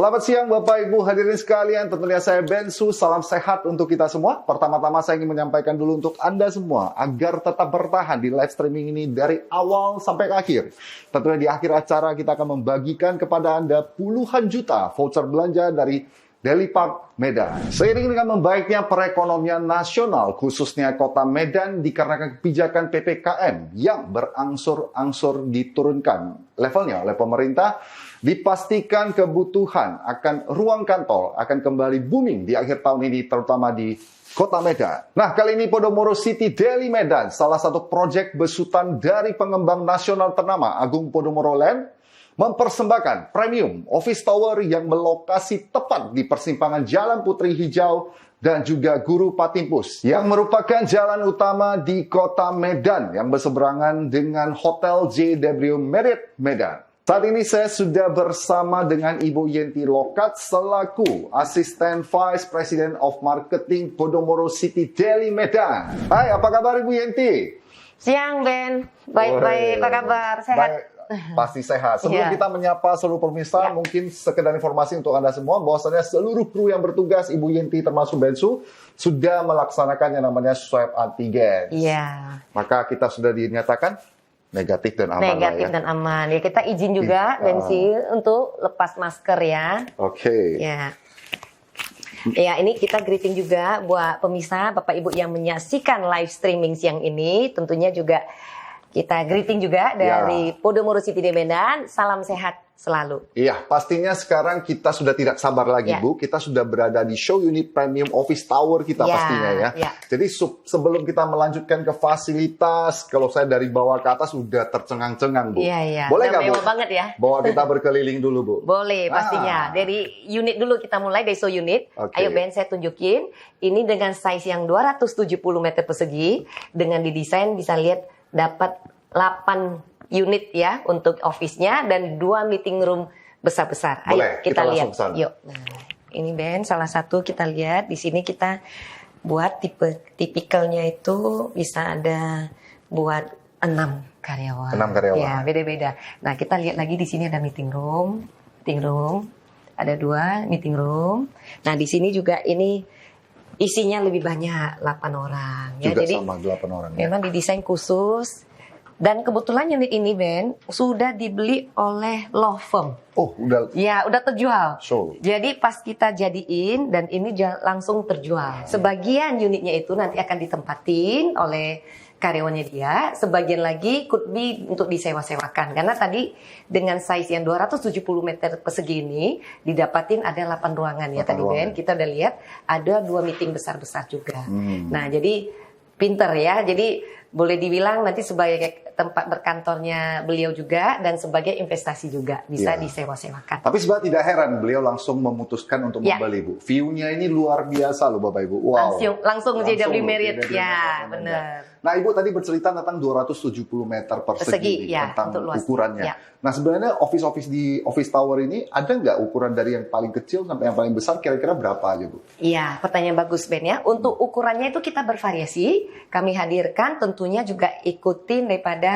Selamat siang Bapak Ibu hadirin sekalian, tentunya saya Bensu, salam sehat untuk kita semua. Pertama-tama saya ingin menyampaikan dulu untuk Anda semua, agar tetap bertahan di live streaming ini dari awal sampai akhir. Tentunya di akhir acara kita akan membagikan kepada Anda puluhan juta voucher belanja dari Daily Park Medan. Seiring dengan membaiknya perekonomian nasional, khususnya kota Medan dikarenakan kebijakan PPKM yang berangsur-angsur diturunkan levelnya oleh pemerintah, dipastikan kebutuhan akan ruang kantong akan kembali booming di akhir tahun ini, terutama di Kota Medan. Nah, kali ini Podomoro City Daily Medan, salah satu proyek besutan dari pengembang nasional ternama Agung Podomoro Land, mempersembahkan premium office tower yang berlokasi tepat di persimpangan Jalan Putri Hijau dan juga Guru Patimpus, yang merupakan jalan utama di Kota Medan yang berseberangan dengan Hotel JW Marriott Medan. Saat ini saya sudah bersama dengan Ibu Yenti Lokat selaku Asisten Vice President of Marketing Podomoro City Daily Medan. Hai, apa kabar Ibu Yenti? Siang Ben, baik-baik, apa kabar? Sehat? Baik. Pasti sehat. Sebelum kita menyapa seluruh pemirsa, mungkin sekedar informasi untuk Anda semua, bahwasannya seluruh kru yang bertugas, Ibu Yenti termasuk Bensu, sudah melaksanakan yang namanya swab antigen. Iya. Maka kita sudah dinyatakan negatif dan aman. Negatif dan aman. Ya, kita izin juga Bensi untuk lepas masker ya. Oke. Ya. Ya, ini kita greeting juga buat pemirsa, Bapak Ibu yang menyaksikan live streaming siang ini, tentunya juga kita greeting juga dari Podomoro City di Medan. Salam sehat selalu. Iya, pastinya sekarang kita sudah tidak sabar lagi, Bu. Kita sudah berada di show unit premium office tower kita pastinya ya. Jadi sebelum kita melanjutkan ke fasilitas, kalau saya dari bawah ke atas sudah tercengang-cengang, Bu. Iya. Boleh nggak, Bu? Banget ya. Bawa kita berkeliling dulu, Bu. Boleh, pastinya. Dari unit dulu kita mulai, dari show unit. Ayo Ben, saya tunjukin. Ini dengan size yang 270 meter persegi, dengan didesain bisa lihat dapat 8 unit ya untuk office-nya dan 2 meeting room besar-besar. Ayo kita lihat. Yuk. Nah, ini Ben, salah satu kita lihat di sini kita buat tipikalnya itu bisa ada buat 6 karyawan. 6 karyawan. Ya, beda-beda. Nah, kita lihat lagi di sini ada meeting room. Ada 2 meeting room. Nah, di sini juga ini isinya lebih banyak, 8 orang. Juga ya, jadi sama 8 orang. Memang didesain khusus. Dan kebetulan unit ini Ben sudah dibeli oleh law firm. Oh, udah. Ya, udah terjual. So. Jadi pas kita jadiin dan ini langsung terjual. Sebagian unitnya itu nanti akan ditempatin oleh karyawannya dia, sebagian lagi could be untuk disewa-sewakan. Karena tadi dengan size yang 270 meter persegi ini didapatin ada 8 ruangan ya tadi Ben. Kita udah lihat ada 2 meeting besar-besar juga. Nah, jadi pinter ya. Jadi boleh dibilang nanti sebagai tempat berkantornya beliau juga dan sebagai investasi juga bisa disewa-sewakan. Tapi sebenarnya tidak heran beliau langsung memutuskan untuk membeli, Bu. View-nya ini luar biasa loh Bapak Ibu. Wow. Langsung JW Marriott ya, benar. Nah, Ibu tadi bercerita tentang 270 meter persegi tentang ukurannya. Ya. Nah, sebenarnya office di office tower ini ada nggak ukuran dari yang paling kecil sampai yang paling besar, kira-kira berapa aja, Bu? Iya, pertanyaan bagus Ben ya. Untuk ukurannya itu kita bervariasi. Kami hadirkan tentunya juga ikutin daripada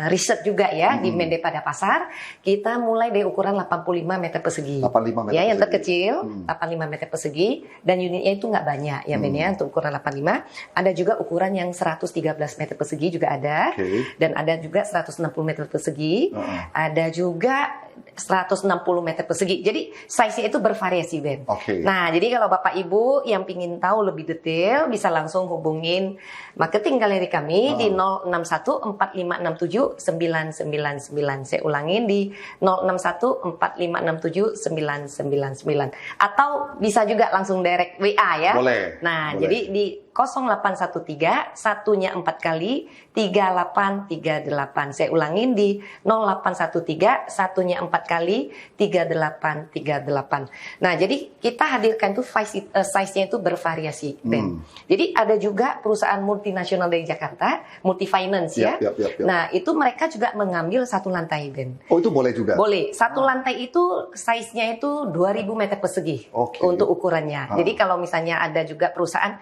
riset juga ya, demand daripada pasar. Kita mulai dari ukuran 85 meter persegi. 85 meter ya, yang persegi. terkecil 85 meter persegi dan unitnya itu nggak banyak ya Ben ya untuk ukuran 85. Ada juga ukuran yang 113 meter persegi juga ada. Dan ada juga 160 meter persegi. Ada juga 160 meter persegi. Jadi size-nya itu bervariasi Ben. Nah, jadi kalau Bapak Ibu yang pingin tahu lebih detail bisa langsung hubungin marketing galeri kami di 06145679999. Saya ulangin di 06145679999. Atau bisa juga langsung direct WA ya. Boleh. Nah, jadi di 0813 satunya 4 kali 3838. Saya ulangin di 0813 satunya 4 kali 3838. Nah, jadi kita hadirkan tuh size-nya itu bervariasi, Ben. Jadi ada juga perusahaan multinasional dari Jakarta, multi finance ya. Nah, itu mereka juga mengambil satu lantai, Ben. Oh, itu boleh juga? Boleh. Satu lantai itu size-nya itu 2000 meter persegi untuk ukurannya. Jadi kalau misalnya ada juga perusahaan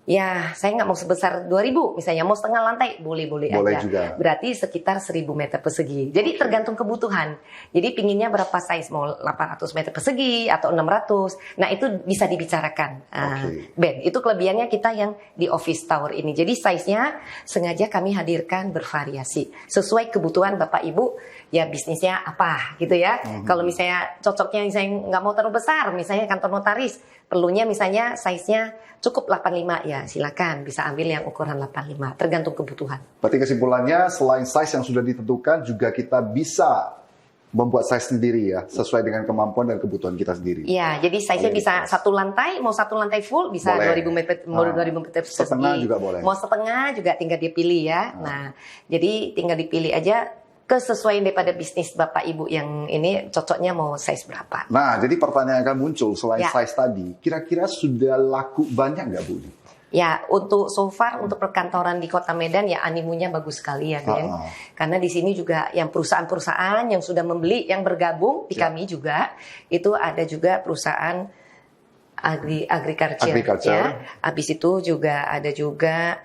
Ya, saya nggak mau sebesar 2.000 misalnya, mau setengah lantai boleh-boleh Boleh aja. juga. Berarti sekitar 1.000 meter persegi. Jadi tergantung kebutuhan. Jadi pinginnya berapa size, mau 800 meter persegi atau 600. Nah itu bisa dibicarakan. Ben, itu kelebihannya kita yang di office tower ini. Jadi size-nya sengaja kami hadirkan bervariasi sesuai kebutuhan Bapak Ibu. Ya bisnisnya apa gitu ya. Kalau misalnya cocoknya saya nggak mau terlalu besar, misalnya kantor notaris, perlunya misalnya size-nya cukup 85 ya silakan bisa ambil yang ukuran 85 tergantung kebutuhan. Berarti kesimpulannya selain size yang sudah ditentukan juga kita bisa membuat size sendiri ya sesuai dengan kemampuan dan kebutuhan kita sendiri. Iya, jadi size-nya bisa satu lantai, mau satu lantai full bisa boleh. 2.000 meter, mau 2.000 meter persegi. Setengah juga boleh. Mau setengah juga tinggal dipilih ya. Nah, jadi tinggal dipilih aja kesesuaian daripada bisnis Bapak Ibu yang ini cocoknya mau size berapa. Nah, jadi pertanyaan akan muncul selain size tadi, kira-kira sudah laku banyak nggak Bu? Ya, untuk so far untuk perkantoran di Kota Medan ya animonya bagus sekali ya, Ben. Karena di sini juga yang perusahaan-perusahaan yang sudah membeli, yang bergabung di kami juga, itu ada juga perusahaan agriculture. Ya. Habis itu juga ada juga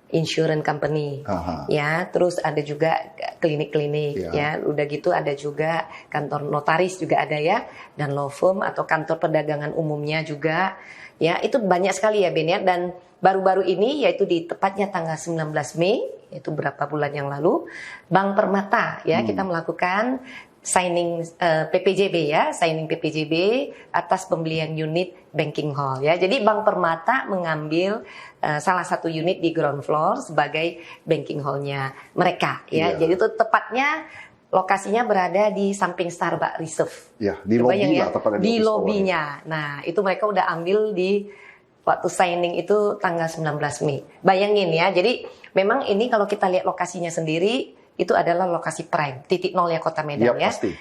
insurance company, ya, terus ada juga klinik-klinik, ya, udah gitu ada juga kantor notaris juga ada ya, dan law firm atau kantor perdagangan umumnya juga, ya, itu banyak sekali ya Ben ya, dan baru-baru ini yaitu di tepatnya tanggal 19 Mei, yaitu berapa bulan yang lalu, Bank Permata ya kita melakukan signing PPJB ya, signing PPJB atas pembelian unit banking hall ya. Jadi Bank Permata mengambil salah satu unit di ground floor sebagai banking hallnya mereka ya. Jadi itu tepatnya lokasinya berada di samping Starbucks Reserve. Ya, di lobby lah, tepatnya di lobbynya. Nah, itu mereka udah ambil di waktu signing itu tanggal 19 Mei. Bayangin ya. Jadi memang ini kalau kita lihat lokasinya sendiri itu adalah lokasi prime, titik nolnya Kota Medan ya. Pasti.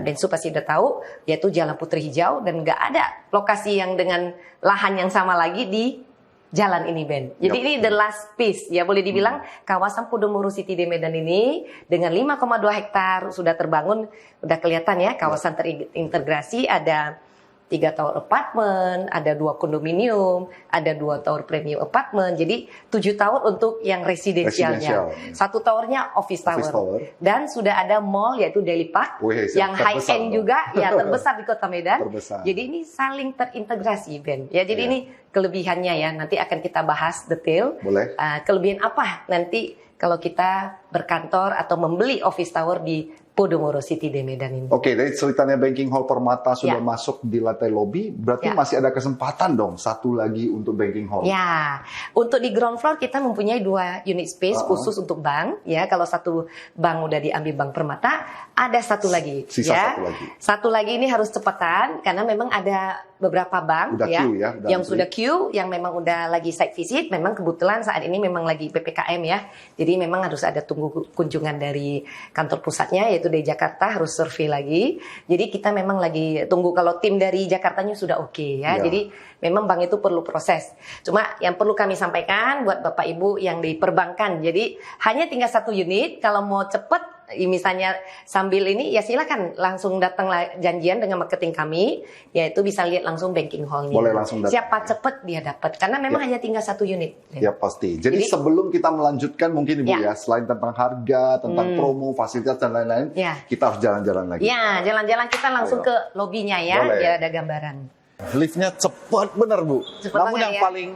Bensu pasti udah tahu, yaitu Jalan Putri Hijau dan nggak ada lokasi yang dengan lahan yang sama lagi di jalan ini Ben. Jadi ini the last piece ya, boleh dibilang kawasan Podomoro City di Medan ini dengan 5,2 hektar sudah terbangun, udah kelihatan ya kawasan terintegrasi, ada 3 tower apartemen, ada 2 kondominium, ada 2 tower premium apartemen. Jadi 7 tower untuk yang residensialnya. 1 towernya office tower. Dan sudah ada mall yaitu Daily Park yang high end juga ya, terbesar di Kota Medan. Jadi ini saling terintegrasi Ben. Ya, jadi ini kelebihannya ya. Nanti akan kita bahas detail. Boleh. Kelebihan apa nanti kalau kita berkantor atau membeli office tower di Podomoro City di Medan ini. Oke, dari ceritanya Banking Hall Permata sudah masuk di lantai lobby, berarti masih ada kesempatan dong satu lagi untuk Banking Hall. Ya, untuk di ground floor kita mempunyai 2 unit space khusus untuk bank. Ya, kalau satu bank udah diambil Bank Permata, ada satu lagi. Sisa satu lagi. Satu lagi ini harus cepatan karena memang ada beberapa bank udah queue, ya, yang sudah queue, yang memang udah lagi site visit. Memang kebetulan saat ini memang lagi PPKM ya. Jadi memang harus ada tunggu kunjungan dari kantor pusatnya yaitu dari Jakarta, harus survei lagi. Jadi kita memang lagi tunggu kalau tim dari Jakartanya sudah oke ya. Jadi memang bank itu perlu proses. Cuma yang perlu kami sampaikan buat Bapak Ibu yang di perbankan. Jadi hanya tinggal 1 unit. Kalau mau cepet misalnya sambil ini ya silakan langsung datang janjian dengan marketing kami, yaitu bisa lihat langsung banking hallnya. Boleh langsung datang. Siapa cepet dia dapat karena memang hanya tinggal 1 unit. Ya pasti. Jadi sebelum kita melanjutkan mungkin Ibu ya, selain tentang harga, tentang promo, fasilitas dan lain-lain, kita harus jalan-jalan lagi. Ya, jalan-jalan kita langsung ke lobbynya ya, biar ada gambaran. Liftnya cepat benar Bu. Namun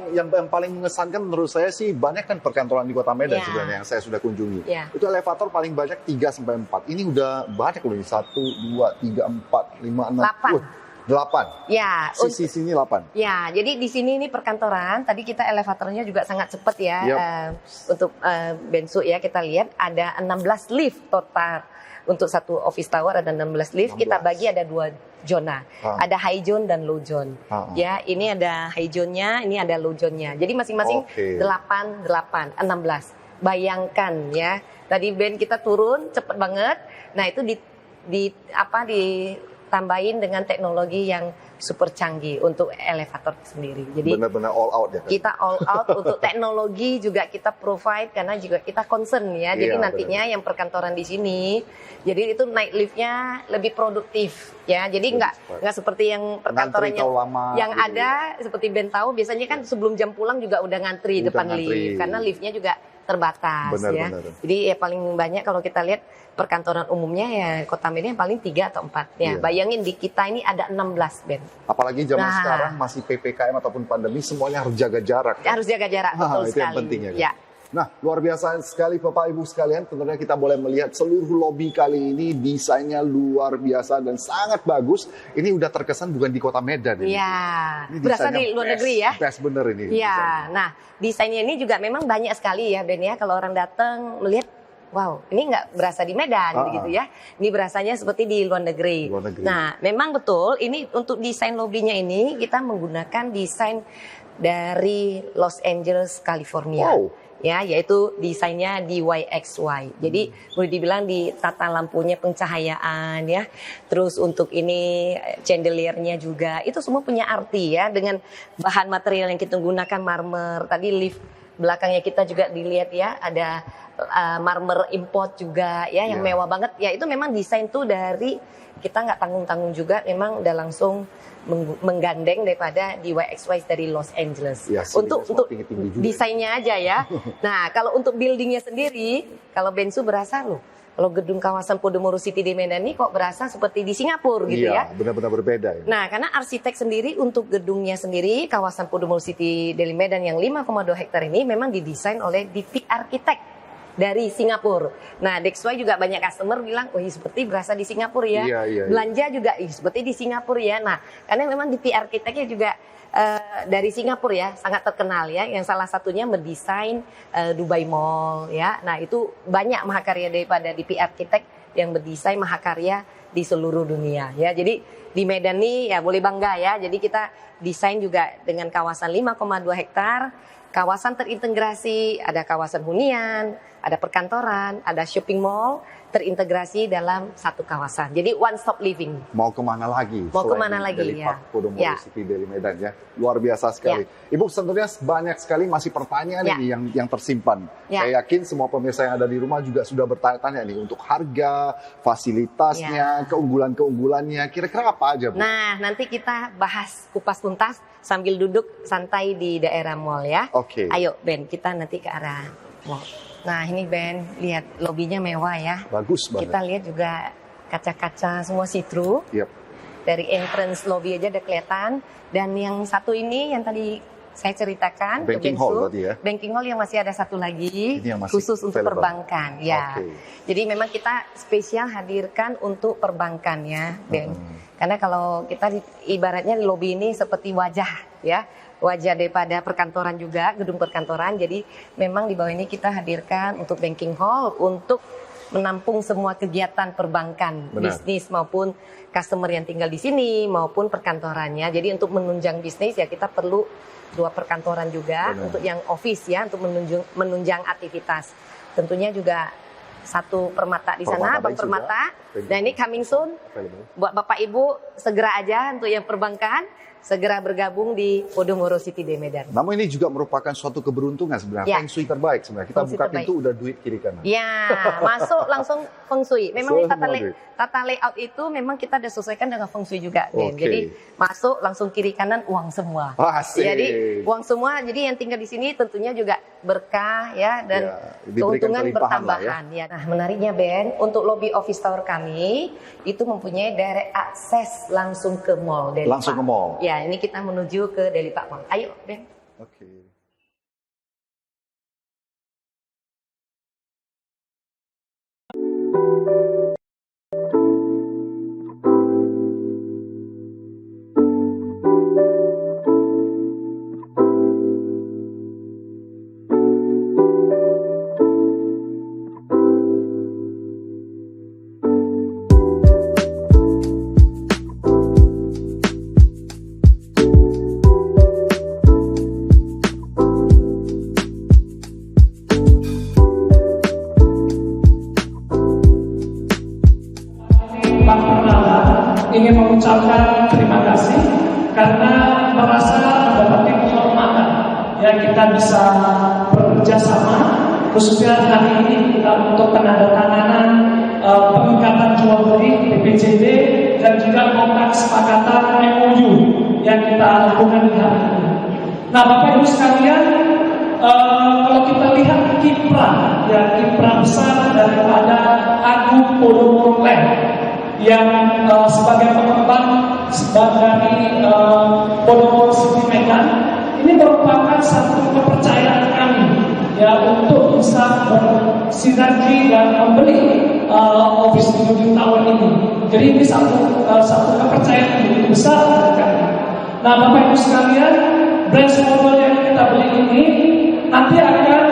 yang paling mengesankan menurut saya sih banyak kan perkantoran di Kota Medan sebenarnya yang saya sudah kunjungi. Itu elevator paling banyak 3 sampai 4. Ini udah banyak loh, 1 2 3 4 5 6 8. Ya, sini 8. Ya, jadi di sini ini perkantoran. Tadi kita elevatornya juga sangat cepat ya. Untuk Bensu ya, kita lihat ada 16 lift total. Untuk satu office tower ada 16 lift. Kita bagi ada 2 zona. Ada high zone dan low zone. Ya, ini ada high zone-nya, ini ada low zone-nya. Jadi masing-masing 8, 8, 16. Bayangkan ya. Tadi Ben kita turun cepet banget. Nah, itu di tambahin dengan teknologi yang super canggih untuk elevator sendiri. Jadi benar-benar all out ya. kita all out untuk teknologi juga kita provide karena juga kita concern ya. Jadi Iya, nantinya yang perkantoran di sini, jadi itu naik liftnya lebih produktif ya. Jadi nggak seperti yang perkantoran Ngantri lama, yang gitu ada seperti Ben tahu biasanya kan sebelum jam pulang juga udah ngantri depan lift karena liftnya juga terbatas ya. Jadi ya paling banyak kalau kita lihat perkantoran umumnya ya Kota Medan paling 3 atau 4 ya. Iya. Bayangin di kita ini ada 16 Ben. Apalagi zaman sekarang masih PPKM ataupun pandemi semuanya harus jaga jarak. Harus jaga jarak betul itu sekali. yang pentingnya. Ya. Nah, luar biasa sekali Bapak Ibu sekalian. Tentunya kita boleh melihat seluruh lobi kali ini desainnya luar biasa dan sangat bagus. Ini udah terkesan bukan di Kota Medan ini. Iya. Ini Berasal dari luar negeri ya. Best bener ini. Iya. Nah, desainnya ini juga memang banyak sekali ya Ben ya. Kalau orang datang melihat wow, ini nggak berasa di Medan begitu ya. Ini berasanya seperti di luar negeri. Nah, memang betul ini untuk desain lobinya ini kita menggunakan desain dari Los Angeles, California. Wow. Ya, yaitu desainnya DYXY. Jadi boleh dibilang di tata lampunya pencahayaan ya. Terus untuk ini chandeliernya juga itu semua punya arti ya dengan bahan material yang kita gunakan marmer. Tadi lift belakangnya kita juga dilihat ya ada marmer import juga ya yang mewah banget. Ya itu memang desain tuh dari kita nggak tanggung-tanggung juga memang udah langsung menggandeng daripada DYXY dari Los Angeles. Ya, untuk tinggi desainnya aja ya. Nah, kalau untuk buildingnya sendiri, kalau Bensu berasa loh, kalau gedung kawasan Podomoro City di Medan ini kok berasa seperti di Singapura gitu ya. Iya, benar-benar berbeda ya. Nah, karena arsitek sendiri untuk gedungnya sendiri, kawasan Podomoro City Deli Medan yang 5,2 hektar ini memang didesain oleh DP Architect dari Singapura. Nah, DXY juga banyak customer bilang, wah seperti berasa di Singapura ya. Iya. Belanja juga seperti di Singapura ya. Nah, karena memang DP Architect-nya juga dari Singapura ya, sangat terkenal ya. Yang salah satunya mendesain Dubai Mall ya. Nah, itu banyak mahakarya daripada DP Architect yang mendesain mahakarya di seluruh dunia ya. Jadi di Medan nih ya boleh bangga ya. Jadi kita desain juga dengan kawasan 5,2 hektar. Kawasan terintegrasi, ada kawasan hunian, ada perkantoran, ada shopping mall, terintegrasi dalam satu kawasan. Jadi one stop living. Mau kemana lagi? Mau kemana lagi ya? Podomoro City Deli Medan ya. Luar biasa sekali. Ibu tentunya banyak sekali masih pertanyaan ini yang tersimpan. Saya yakin semua pemirsa yang ada di rumah juga sudah bertanya-tanya nih untuk harga, fasilitasnya, keunggulan-keunggulannya. Kira-kira apa aja Bu? Nah, nanti kita bahas kupas tuntas sambil duduk santai di daerah mall ya. Oke. Ayo Ben, kita nanti ke arah mall. Nah ini Ben, lihat lobinya mewah ya. Bagus banget. Kita lihat juga kaca-kaca semua see-through. Yep. Dari entrance lobby aja udah kelihatan. Dan yang satu ini yang tadi saya ceritakan banking hall tadi ya. Banking hall yang masih ada satu lagi ini yang masih khusus untuk perbankan ya. Jadi memang kita spesial hadirkan untuk perbankan ya Ben. Karena kalau kita ibaratnya di lobby ini seperti wajah ya. Wajah daripada perkantoran juga, gedung perkantoran. Jadi memang di bawah ini kita hadirkan untuk banking hall untuk menampung semua kegiatan perbankan, bisnis maupun customer yang tinggal di sini maupun perkantorannya. Jadi untuk menunjang bisnis ya kita perlu 2 perkantoran juga untuk yang office ya untuk menunjang aktivitas. Tentunya juga 1 permata di sana, Bank Permata. Dan ini coming soon. Buat Bapak Ibu segera aja untuk yang perbankan. Segera bergabung di Podomoro City Deli Medan. Namun ini juga merupakan suatu keberuntungan sebenarnya. Feng Shui terbaik sebenarnya. Kita buka pintu udah duit kiri kanan. Ya, masuk langsung Feng Shui. Memang tata layout itu memang kita udah sesuaikan dengan Feng Shui juga. Jadi masuk langsung kiri kanan uang semua. Jadi uang semua. Jadi yang tinggal di sini tentunya juga berkah ya dan keuntungan bertambahan. Ya. Nah menariknya Ben, untuk lobby office tower kami itu mempunyai direct akses langsung ke mall. Langsung ke mall. Ya, ini kita menuju ke Deli Pak Mall. Ayo, Ben. Oke. merasa mendapatkan kehormatan ya kita bisa bekerja sama, khususnya hari ini kita untuk penandatanganan pengikatan jual beli PPJD dan juga kontrak kesepakatan MOU yang kita lakukan di hari ini. Nah, Bapak Ibu sekalian, kalau kita lihat kiprah besar daripada Agung Podomoro Land yang sebagai pengembang dari Podomoro City Medan, ini merupakan satu kepercayaan kami ya untuk bisa bersinergi dan membeli office studio tower ini. Jadi ini satu kepercayaan yang begitu besar dari kami. Nah, Bapak Ibu sekalian, branch model yang kita beli ini nanti akan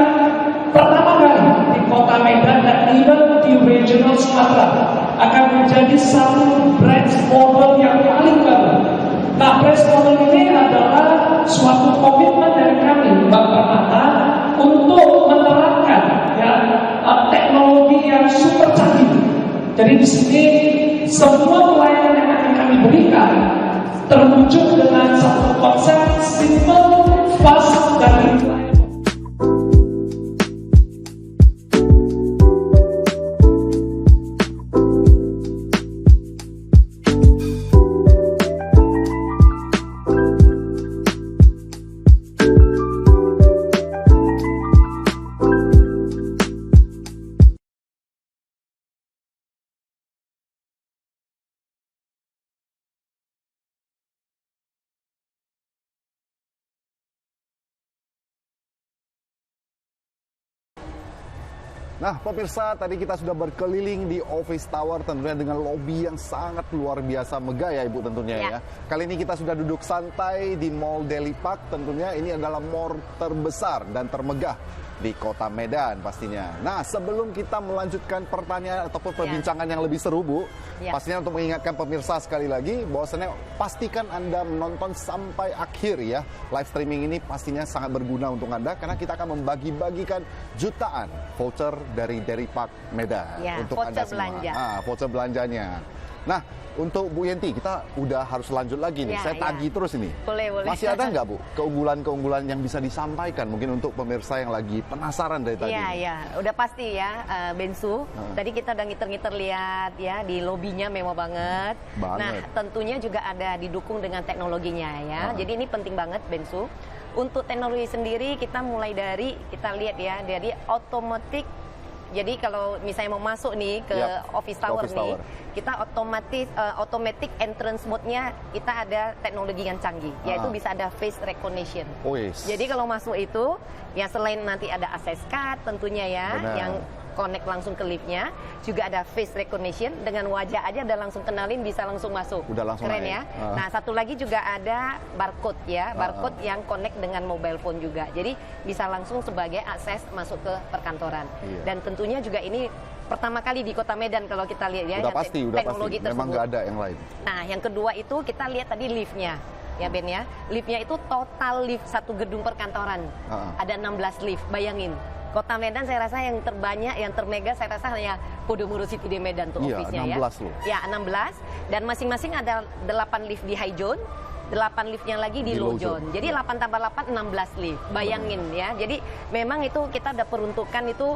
pertama kali di Kota Medan dan even di regional Sumatera akan menjadi satu branch model yang paling baru. Nah, branch model ini adalah suatu komitmen dari kami, Mbak Permata, untuk menerapkan ya, teknologi yang super canggih. Jadi di sini semua pelayanan yang akan kami berikan terwujud dengan satu konsep simple, fast, dan reliable. Nah, pemirsa, tadi kita sudah berkeliling di Office Tower tentunya dengan lobi yang sangat luar biasa megah ya Ibu tentunya ya. Kali ini kita sudah duduk santai di Mall Deli Park, tentunya ini adalah mall terbesar dan termegah di Kota Medan pastinya. Nah, sebelum kita melanjutkan pertanyaan ataupun perbincangan yang lebih seru Bu, pastinya untuk mengingatkan pemirsa sekali lagi bahwasannya pastikan Anda menonton sampai akhir ya. Live streaming ini pastinya sangat berguna untuk Anda karena kita akan membagi-bagikan jutaan voucher dari Deli Park Medan untuk Anda semua. Belanja. Voucher belanjanya. Nah, untuk Bu Yenti, kita udah harus lanjut lagi nih. Saya tagih terus ini. Boleh. Masih ada nggak Bu keunggulan-keunggulan yang bisa disampaikan mungkin untuk pemirsa yang lagi penasaran dari tadi? Iya. Udah pasti ya, Bensu. Tadi kita udah ngiter-ngiter lihat ya di lobinya mewah banget. Nah, tentunya juga ada didukung dengan teknologinya ya. Jadi ini penting banget Bensu. Untuk teknologi sendiri kita mulai dari kita lihat ya dari otomatis. Jadi kalau misalnya mau masuk nih ke Office Tower nih, kita automatic entrance mode-nya kita ada teknologi yang canggih, yaitu bisa ada face recognition. Jadi kalau masuk itu, ya selain nanti ada access card tentunya ya, yang connect langsung ke liftnya, juga ada face recognition dengan wajah aja udah langsung kenalin bisa langsung masuk. Udah langsung keren naik. Ya. Nah, satu lagi juga ada barcode ya, barcode yang connect dengan mobile phone juga. Jadi bisa langsung sebagai akses masuk ke perkantoran. Dan tentunya juga ini pertama kali di Kota Medan kalau kita lihat ya. Udah pasti. Tersebut. Memang nggak ada yang lain. Nah, yang kedua itu kita lihat tadi liftnya. Ya Ben ya, liftnya itu total lift satu gedung perkantoran. Ada 16 lift, bayangin. Kota Medan saya rasa yang terbanyak, yang termega saya rasa hanya Podomoro City di Medan tuh office-nya ya. 16 loh. Ya, 16 dan masing-masing ada 8 lift di high zone, 8 liftnya lagi di low zone. Jadi 8 tambah 8 16 lift. Bayangin ya. Jadi memang itu kita udah peruntukan itu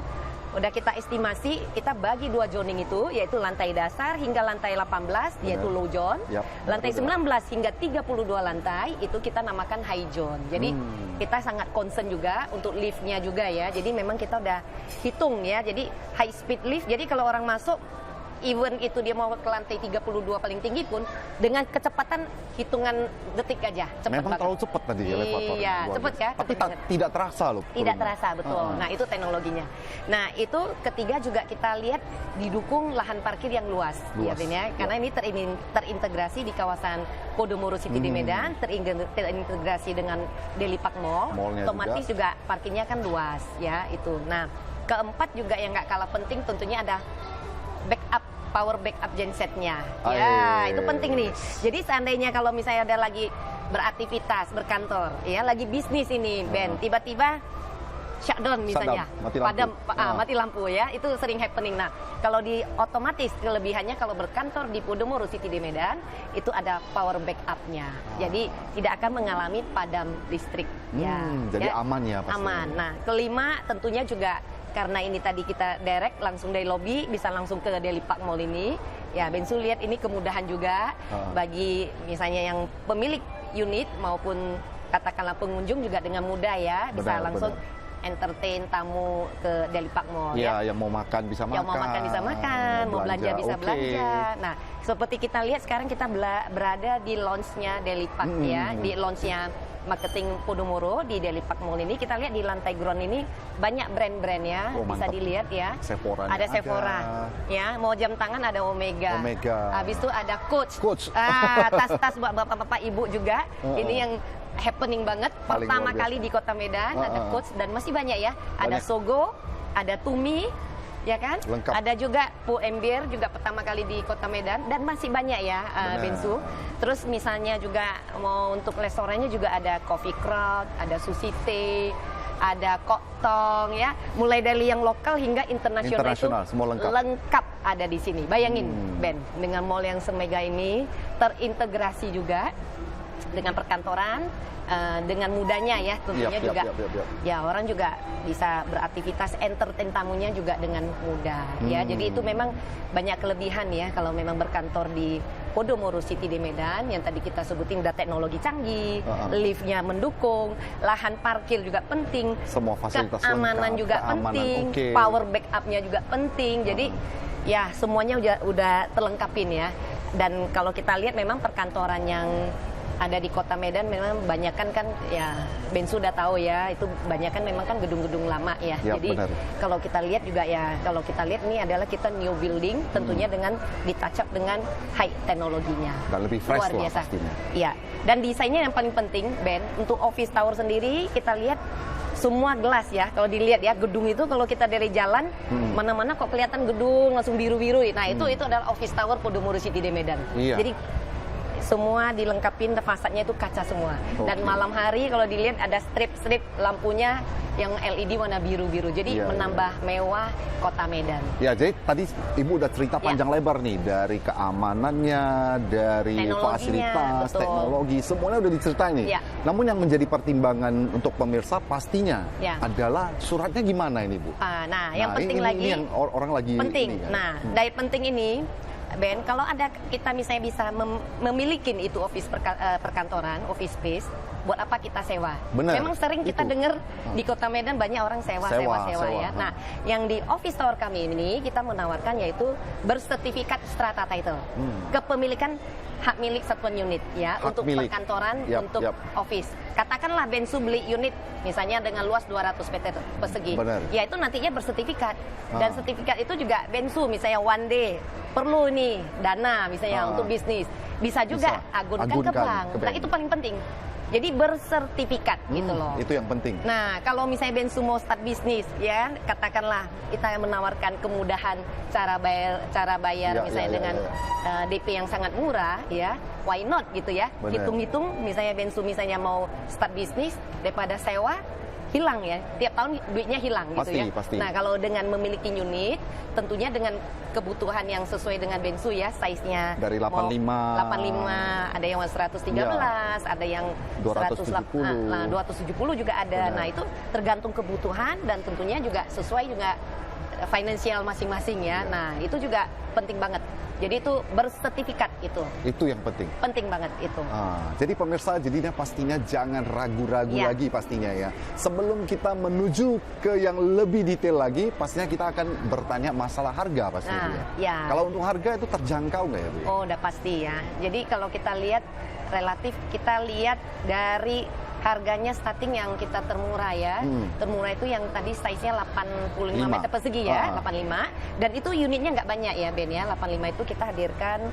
udah kita estimasi, kita bagi 2 zoning itu, yaitu lantai dasar hingga lantai 18, yaitu low zone. Lantai 19 hingga 32 lantai, itu kita namakan high zone. Jadi kita sangat concern juga untuk liftnya juga ya. Jadi memang kita udah hitung ya, jadi high speed lift, jadi kalau orang masuk, even itu dia mau ke lantai 32 paling tinggi pun dengan kecepatan hitungan detik aja. Cepet memang banget. Terlalu cepat tadi elevator. Iya, cepat ya. Tapi tidak terasa loh. Tidak terasa, betul. Nah, itu teknologinya. Nah, itu ketiga juga kita lihat didukung lahan parkir yang luas. Ya, karena ini terintegrasi di kawasan Podomoro City di Medan, terintegrasi dengan Deli Park Mall. Otomatis juga parkirnya kan luas ya itu. Nah, keempat juga yang nggak kalah penting tentunya ada power backup gensetnya. Ya, itu penting nih. Jadi seandainya kalau misalnya ada lagi beraktivitas, berkantor, ya lagi bisnis ini, Ben, tiba-tiba shutdown misalnya, mati lampu. padam, mati lampu ya, itu sering happening. Nah, kalau di otomatis kelebihannya kalau berkantor di Podomoro City di Medan itu ada power backup-nya, jadi tidak akan mengalami padam listrik. Jadi aman ya pasti. Aman. Nah, kelima tentunya juga karena ini tadi kita direct langsung dari lobby bisa langsung ke Daily Park Mall ini. Ya, Bensu lihat ini kemudahan juga bagi misalnya yang pemilik unit maupun katakanlah pengunjung juga dengan mudah ya bisa langsung entertain tamu ke Daily Park Mall ya. Yang mau makan bisa makan. Yang mau makan bisa makan, mau belanja bisa belanja. Nah, seperti kita lihat sekarang kita berada di launch-nya Daily Park ya, di launch-nya marketing Podomoro di Daily Park Mall ini. Kita lihat di lantai ground ini banyak brand-brand ya, bisa dilihat ya. Sephora ada Sephora, ya. Mau jam tangan ada Omega. Habis itu ada Coach. Tas-tas buat bapak-bapak ibu juga. Ini yang happening banget. Pertama kali di Kota Medan ada Coach dan masih banyak ya. Ada Sogo, ada Tumi. Ya kan? Lengkap. Ada juga Pull&Bear juga pertama kali di Kota Medan dan masih banyak ya Bensu. Terus misalnya juga mau untuk restorannya juga ada Coffee Crowd, ada Sushi Tei, ada Koktong ya. Mulai dari yang lokal hingga internasional itu semua lengkap ada di sini. Bayangin Ben, dengan mall yang semega ini terintegrasi juga dengan perkantoran. Dengan mudahnya ya tentunya juga ya orang juga bisa beraktivitas entertain tamunya juga dengan mudah ya. Jadi itu memang banyak kelebihan ya kalau memang berkantor di Podomoro City di Medan yang tadi kita sebutin udah teknologi canggih, liftnya mendukung, lahan parkir juga penting, semua fasilitas keamanan lengkap, juga penting, power backupnya juga penting. Jadi ya semuanya udah terlengkapin ya. Dan kalau kita lihat memang perkantoran yang ada di Kota Medan memang banyakan kan ya Bensu udah tahu ya itu banyakan memang kan gedung-gedung lama ya. Jadi kalau kita lihat juga ya kalau kita lihat ini adalah kita new building tentunya dengan ditouch up dengan high teknologinya. Dan lebih fresh luar biasa. Pastinya. Ya. Dan desainnya yang paling penting Ben untuk office tower sendiri kita lihat semua gelas ya. Kalau dilihat ya gedung itu kalau kita dari jalan mana-mana kok kelihatan gedung langsung biru-biru. Nah, itu adalah office tower Podomoro City di Medan. Jadi semua dilengkapin fasadnya itu kaca semua. Dan malam hari kalau dilihat ada strip-strip lampunya yang LED warna biru-biru. Jadi menambah mewah Kota Medan. Ya, jadi tadi Ibu udah cerita panjang lebar nih dari keamanannya, dari fasilitas, teknologi, semuanya udah diceritain nih. Namun yang menjadi pertimbangan untuk pemirsa pastinya adalah suratnya gimana ini, Bu? Nah, yang penting lagi ini yang orang lagi penting. Ini, ya. Nah, dari penting ini Ben, kalau ada kita misalnya bisa memiliki itu office perkantoran, office space, buat apa kita sewa? Memang sering kita dengar di Kota Medan banyak orang sewa ya. Nah, yang di office tower kami ini kita menawarkan yaitu bersertifikat strata title, kepemilikan hak milik satuan unit ya untuk perkantoran, untuk office. Katakanlah Bensu beli unit misalnya dengan luas 200 meter persegi. Ya itu nantinya bersertifikat. Dan sertifikat itu juga Bensu misalnya one day perlu nih dana misalnya untuk bisnis. Bisa juga agunkan ke bank. Nah, itu paling penting. Jadi bersertifikat gitu loh. Itu yang penting. Nah, kalau misalnya Bensu mau start bisnis ya, katakanlah kita menawarkan kemudahan cara bayar misalnya dengan DP yang sangat murah ya. Why not gitu ya. Hitung-hitung misalnya Bensu misalnya mau start bisnis daripada sewa hilang ya, tiap tahun duitnya hilang gitu ya. Nah, kalau dengan memiliki unit, tentunya dengan kebutuhan yang sesuai dengan Bensu ya, size-nya dari 85, ada yang 113, ada yang 270 juga ada. Nah, itu tergantung kebutuhan dan tentunya juga sesuai juga finansial masing-masing ya. Nah, itu juga penting banget. Jadi itu bersertifikat itu. Itu yang penting. Penting banget itu. Jadi pemirsa, jadinya pastinya jangan ragu-ragu lagi pastinya ya. Sebelum kita menuju ke yang lebih detail lagi, pastinya kita akan bertanya masalah harga pastinya. Kalau untuk harga itu terjangkau nggak ya, Bu? Oh, udah pasti ya. Jadi kalau kita lihat relatif, kita lihat dari harganya starting yang kita termurah ya. Termurah itu yang tadi size-nya 85 meter persegi ya, 85. Dan itu unitnya nggak banyak ya Ben ya. 85 itu kita hadirkan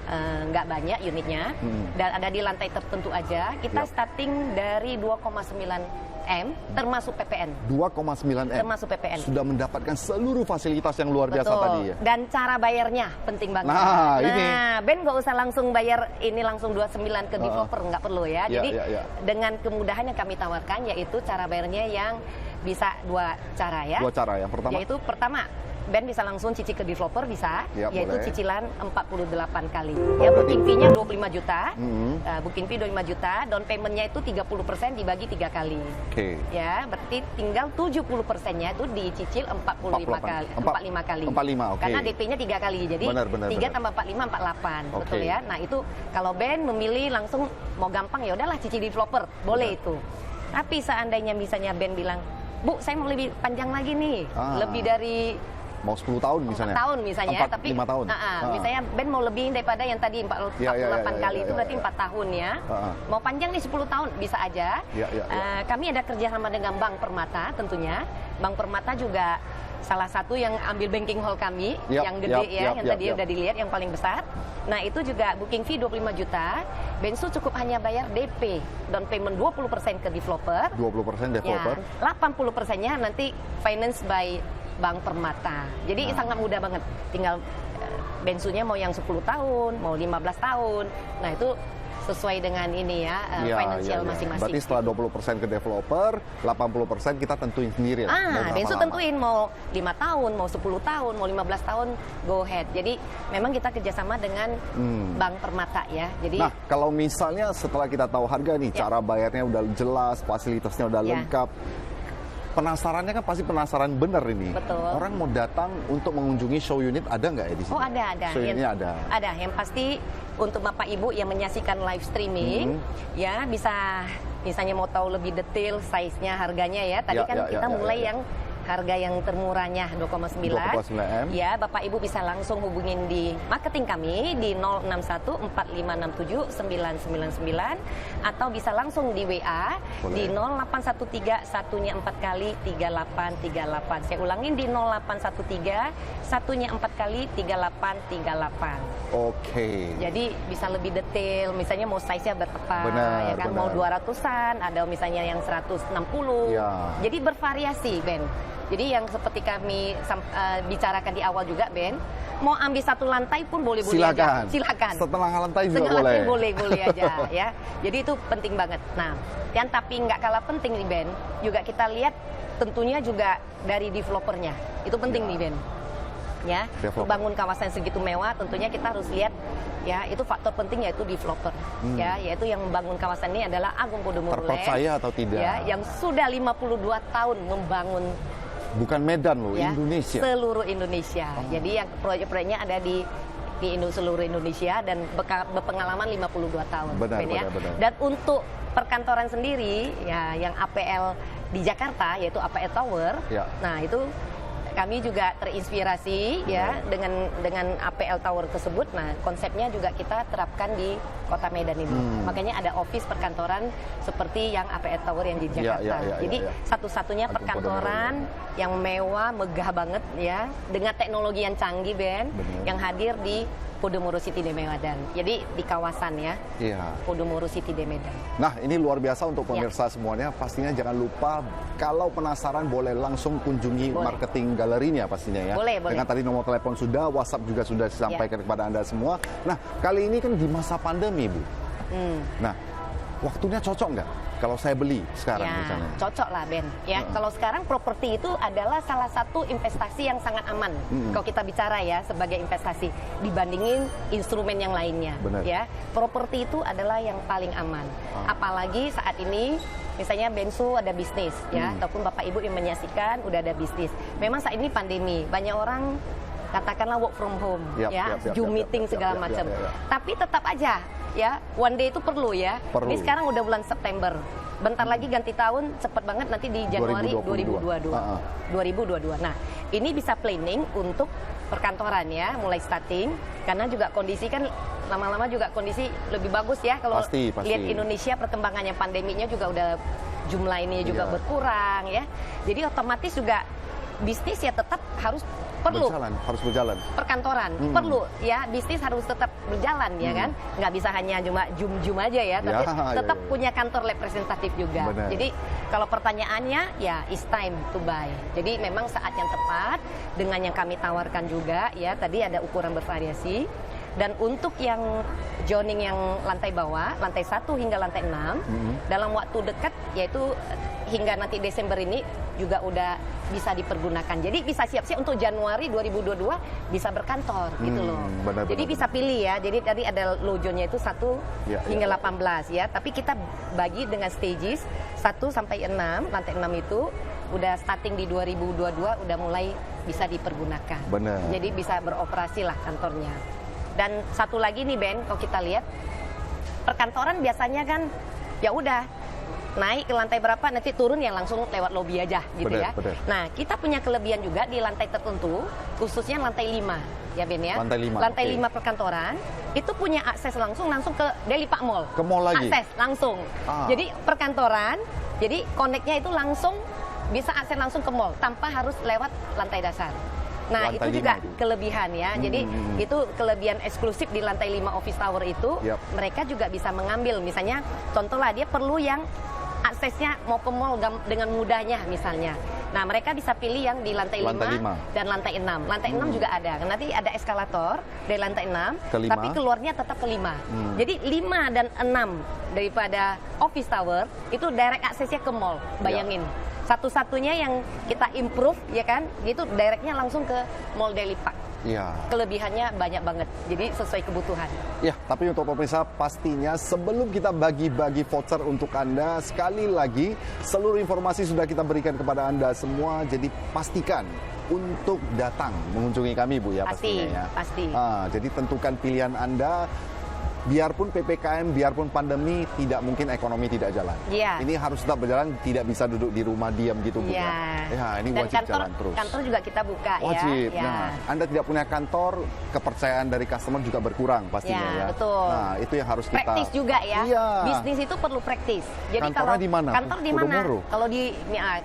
nggak banyak unitnya dan ada di lantai tertentu aja. Kita Yap. starting dari 2,9 M termasuk PPN. 2,9 M. Termasuk PPN. Sudah mendapatkan seluruh fasilitas yang luar biasa Betul. tadi ya. Dan cara bayarnya penting banget. Nah, ini. Ben nggak usah langsung bayar ini langsung 29 ke developer, nggak perlu ya. Ya, Jadi ya, ya. dengan kemudahan yang kami tawarkan yaitu cara bayarnya yang bisa dua cara ya. Dua cara. Yang pertama, Yaitu pertama, Ben bisa langsung cicil ke developer bisa, Ya, yaitu boleh. cicilan 48 kali. Oh, Ya, berarti- booking fee-nya 25 juta. Hmm. Booking fee 25 juta, down payment-nya itu 30% dibagi 3 kali. oke. Ya, berarti tinggal 70%-nya itu dicicil 45 kali. 45 kali. 45, oke. Karena DP-nya 3 kali. Jadi Benar, benar, 3 benar. tambah 45 48. Oke. Betul ya. Nah, itu kalau Ben memilih langsung mau gampang ya udahlah cicil developer, boleh itu. Tapi seandainya misalnya Ben bilang, "Bu, saya mau lebih panjang lagi nih. Ah. Lebih dari Mau 10 tahun misalnya. 4 tahun misalnya, 4, tapi 5 tahun. misalnya Ben mau lebih daripada yang tadi 48 Ya, ya, ya, ya, kali ya, itu ya, berarti ya. 4 tahun ya. Ah. Mau panjang nih 10 tahun bisa aja. Ya, ya, ya. Kami ada kerjasama dengan Bank Permata tentunya. Bank Permata juga salah satu yang ambil banking hall kami Yap, yang gede yap, yang yap, tadi yap. udah dilihat yang paling besar. Nah, itu juga booking fee 25 juta. Bensu cukup hanya bayar DP, down payment 20% ke developer. 20% developer. Ya, 80%-nya nanti finance by Bank Permata. Jadi sangat mudah banget. Tinggal bensunya mau yang 10 tahun, mau 15 tahun. Nah, itu sesuai dengan ini ya, financial masing-masing. Berarti setelah 20% ke developer, 80% kita tentuin sendiri lah. Mau berapa bensu lama. tentuin mau 5 tahun, mau 10 tahun, mau 15 tahun, go ahead. Jadi memang kita kerjasama dengan Bank Permata ya. Jadi Nah, kalau misalnya setelah kita tahu harga nih, Ya. cara bayarnya udah jelas, fasilitasnya udah Ya. lengkap. Penasarannya kan pasti penasaran bener ini. Betul. Orang mau datang untuk mengunjungi show unit ada nggak ya di sini? oh ada. Show unitnya ada. Ada. Yang pasti untuk Bapak Ibu yang menyaksikan live streaming, ya bisa misalnya mau tahu lebih detail size-nya, harganya ya. Tadi Ya, kan ya, kita ya, mulai ya. yang harga yang termurahnya 2,9. 2,9 M. Ya, Bapak Ibu bisa langsung hubungin di marketing kami di 061 4567 999 atau bisa langsung di WA Boleh. di 0813 satunya 4 kali 3838. Saya ulangin di 0813 satunya 4 kali 3838. Oke. Jadi bisa lebih detail, misalnya mau size-nya berapa, Benar, ya kan benar. mau 200-an, ada misalnya yang 160. Ya. Jadi bervariasi, Ben. Jadi yang seperti kami bicarakan di awal juga, Ben, mau ambil satu lantai pun boleh-boleh aja. Silakan. Silakan. Setengah lantai juga Setengah boleh. lantai boleh aja ya. Jadi itu penting banget. Nah, dan tapi nggak kalah penting nih, Ben, juga kita lihat tentunya juga dari developernya. Itu penting nih, Ben. Ya, Developer. membangun kawasan segitu mewah tentunya kita harus lihat ya, itu faktor penting yaitu developer. Ya, yaitu yang membangun kawasan ini adalah Agung Podomoro Land. Terpercaya atau tidak? Ya, yang sudah 52 tahun membangun Bukan Medan loh, ya, Indonesia. seluruh Indonesia. Jadi yang proyek-proyeknya ada di seluruh Indonesia dan berpengalaman 52 tahun. Benar, Ben, ya. benar. Dan untuk perkantoran sendiri ya yang APL di Jakarta yaitu APL Tower. Ya. Nah, itu kami juga terinspirasi ya dengan APL Tower tersebut. Nah, konsepnya juga kita terapkan di Kota Medan ini. Makanya ada office perkantoran seperti yang APL Tower yang di Jakarta. ya, Jadi ya. satu-satunya Agung perkantoran yang mewah, megah banget ya, dengan teknologi yang canggih, Ben, Benar. yang hadir di Podomoro City de Medan. Jadi di kawasan ya, Iya. Podomoro City de Medan. Nah, ini luar biasa untuk Ya. pemirsa semuanya. Pastinya jangan lupa kalau penasaran boleh langsung kunjungi Boleh. marketing galerinya pastinya ya. Boleh. Dengan tadi nomor telepon sudah, WhatsApp juga sudah disampaikan kepada Anda semua. Nah, kali ini kan di masa pandemi, Bu. Nah, waktunya cocok nggak kalau saya beli sekarang Ya, misalnya? cocok lah, Ben. Ya, kalau sekarang properti itu adalah salah satu investasi yang sangat aman. Kalau kita bicara ya sebagai investasi dibandingin instrumen yang lainnya. Benar. Ya, properti itu adalah yang paling aman. Apalagi saat ini, misalnya Bensu ada bisnis, ya, ataupun Bapak Ibu yang menyaksikan udah ada bisnis. Memang saat ini pandemi, banyak orang katakanlah work from home, Yap, ya, yap, yap, Zoom yap, meeting yap, segala yap, macam. yap, yap. Tapi tetap aja, ya, one day itu perlu ya. Perlu. Ini sekarang udah bulan September. Bentar lagi ganti tahun, cepet banget nanti di Januari 2022. 2022. Nah, ini bisa planning untuk perkantoran ya, mulai starting. Karena juga kondisi kan lama-lama juga kondisi lebih bagus ya. Kalau Pasti. lihat Indonesia perkembangannya pandeminya juga udah jumlah ini juga Iya. berkurang ya. Jadi otomatis juga bisnis ya tetap harus Perlu. Harus berjalan. Perkantoran perlu ya, bisnis harus tetap berjalan ya kan, nggak bisa hanya cuma jum aja ya, tapi tetap punya kantor representatif juga. Benar. Jadi kalau pertanyaannya ya it's time to buy. Jadi memang saat yang tepat dengan yang kami tawarkan juga ya, tadi ada ukuran bervariasi. Dan untuk yang zoning yang lantai bawah, lantai 1 hingga lantai 6, dalam waktu dekat yaitu hingga nanti Desember ini juga udah bisa dipergunakan. Jadi bisa siap-siap untuk Januari 2022 bisa berkantor gitu loh. Jadi bisa pilih ya. Jadi tadi ada lojonya itu 1 hingga 18 ya. Tapi kita bagi dengan stages 1 sampai 6, lantai 6 itu udah starting di 2022 udah mulai bisa dipergunakan. Benar. Jadi bisa beroperasi lah kantornya. Dan satu lagi nih Ben, kalau kita lihat perkantoran biasanya kan ya udah naik ke lantai berapa nanti turun yang langsung lewat lobi aja gitu ya. Nah, kita punya kelebihan juga di lantai tertentu, khususnya lantai 5 ya Ben ya. Lantai 5 perkantoran itu punya akses langsung ke Delipak Mall. Ke mall lagi. Akses langsung. Jadi perkantoran, jadi connect-nya itu langsung bisa akses langsung ke mall tanpa harus lewat lantai dasar. Nah, itu juga kelebihan ya. Jadi itu kelebihan eksklusif di lantai 5 office tower itu. Mereka juga bisa mengambil, misalnya contohlah dia perlu yang aksesnya mau ke mall dengan mudahnya misalnya. Nah, mereka bisa pilih yang di lantai 5 dan lantai 6. Lantai 6 juga ada. Nanti ada eskalator dari lantai 6, tapi keluarnya tetap ke 5. Jadi 5 dan 6 daripada office tower itu direct aksesnya ke mall. Bayangin. Satu-satunya yang kita improve ya kan, itu directnya langsung ke Mall Delipak. Iya. Kelebihannya banyak banget, jadi sesuai kebutuhan. Ya, tapi untuk pemirsa pastinya sebelum kita bagi-bagi voucher untuk Anda, sekali lagi seluruh informasi sudah kita berikan kepada Anda semua, jadi pastikan untuk datang mengunjungi kami Bu ya pastinya ya. Pasti. Jadi tentukan pilihan Anda. Biarpun PPKM, biarpun pandemi, tidak mungkin ekonomi tidak jalan. Ini harus tetap berjalan, tidak bisa duduk di rumah diam gitu Bu. Ya, ini dan wajib jalan terus. Kantor juga kita buka wajib. Nah, Anda tidak punya kantor, kepercayaan dari customer juga berkurang pastinya ya. Betul. Nah, itu yang harus kita. Praktis juga ya. Bisnis itu perlu praktis. Jadi kantornya kalau di mana? Kantor di mana?